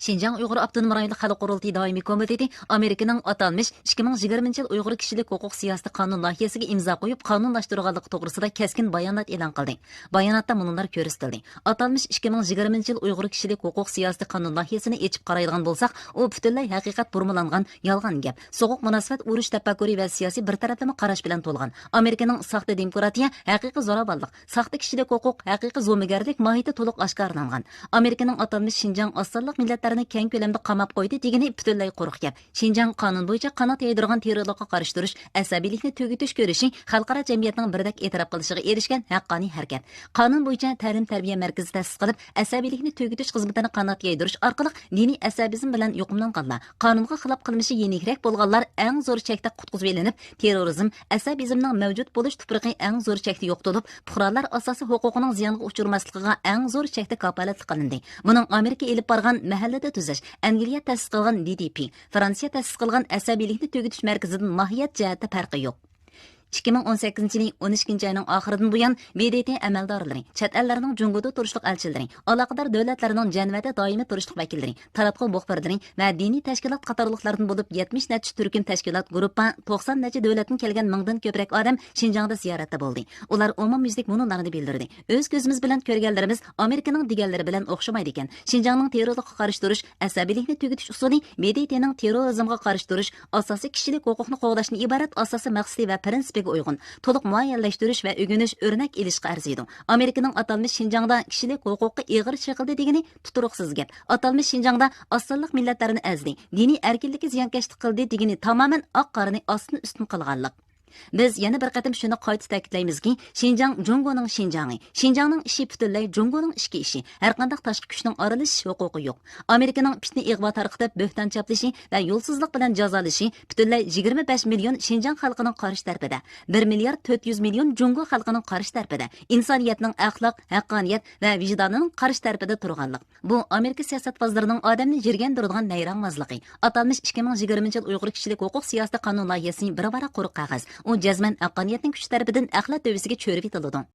Şinjan Uyghur Abdunum Rayonluq Xalq Qurultayı Daimi Komiteti Amerikanın atalmış 2020 yıl Uyghur Kişilik Hukuk Siyaseti Kanun layihəsiga imza qoyup qanunlaştırğanlığı toğrusida keskin bayanat e'lon qildi. Bayonotda munullar ko'rsatildi. Atalmış 2020 yıl Uyghur Kişilik Hukuk Siyaseti Kanun layihəsini echib qaraydigan bolsaq, u butunlay haqiqat burmalangan yolg'on gap. Soğuq munosabat, urush tafakkuri va siyosiy bir taraflama qarash bilan to'lgan. Amerikaning saxta demokratiya, haqiqiy zo'ravonlik, saxta kishilik huquq, haqiqiy zo'migarlik mohiyati to'liq oshkorlangan. Amerikaning atalmış Şinjan asonliq millatlarini keng ko'lamda qamab qo'ydi degani butunlay quruq gap. Şinjan qonun bo'yicha qanot yaydirgan terrorlikqa qarshi turish, asabiylikni tugutish ko'rishi xalqaro jamiyatning birdek e'tirof qilishiga erishgan haqqoniy harakat. Qonun bo'yicha ta'lim-tarbiya markazi ta'sis qilib, asabiylikni tugutish xizmatini qanot yaydirish orqali diniy asabizm bilan yuqumlanganlar, qonunga xilof qilmishi yenigrak bo'lganlar eng zo'r chekda qutqizib elinib, terrorizm, asabizmning mavjud bo'lish tuprog'i eng zo'r chekda yo'qotilib, fuqarolar asosiy huquqining ziyonga uchurmasligiga eng zo'r chekda kafolat qilindi. Buning Amerika elib borgan mahallada tuzash, Angliya ta'sis qilgan DDP, Fransiya ta'sis qilgan asabiylikni tugutish markazidan mohiyat jihatda farqi yo'q. 2018 yılın 12 ayının ahiridan buyan BDT amaldorlari, chet ellarning Jungoda turishliq elchilari, aloqador davlatlarning janvada doimiy turishliq vakillari, tarafqi muxbirlari va diniy tashkilot qatorliqlardan bo'lib 70 necha turkum tashkilot gruppa 90 necha davlatdan kelgan mingdan ko'proq odam Şinjanda ziyoratda bo'ldi. Ular umumyuzlik munullarni bildirdi. O'z ko'zimiz bilan ko'rganlarimiz Amerikaning deganlari bilan o'xshamaydi ekan. Şinjanning terrorlikqa qarshi turish, asabiylikni tugutish usuli BDTning terrorizmga qarshi turish, asosiy kishilik huquqni qo'g'dashni iborat asosiy maqsadi va prinsipiga uygun, to'liq muayyanlashtirish va o'rganish, o'rnak ilishga arziydi. Amerikaning atalmış Şinjanda kishilik huquqi ig'ir chiqildi degani tuturuqsiz gap. Atalmış Şinjanda asonliq millatlarini azdi, diniy erkinlikka ziyonkashlik qildi degani tamoman oq qorini ostini ustun qilganlik. Biz yana bir qatim shuni qayta ta'kidlaymizki, Şinjan Jungoning Şinjangi, Şinjanning ishi butunlay Jungoning ishki ishi. Har qanday tashqi kuchning aralashish huquqi yo'q. Amerikaning fitna ig'vo tarqatib, bo'hton chaplishi va yo'lsizlik bilan jazolashi butunlay 25 million Şinjan xalqining qarshi tarafida, 1 milliard 400 million Jungo xalqining qarshi tarafida, insoniyatning axloq, haqqoniyat va vijdonining qarshi tarafida turganlik. Bu Amerika siyosatbozlarining odamni jirgandiradigan nayrangmazligi. Atalmış 2020 yil Uyg'ur kishilik huquq siyosati qonun loyihasining bir-bira quruq qog'oz. U jazman haqqoniyatning kuch tarafidan axlat dövisiga cho'rib etiladi.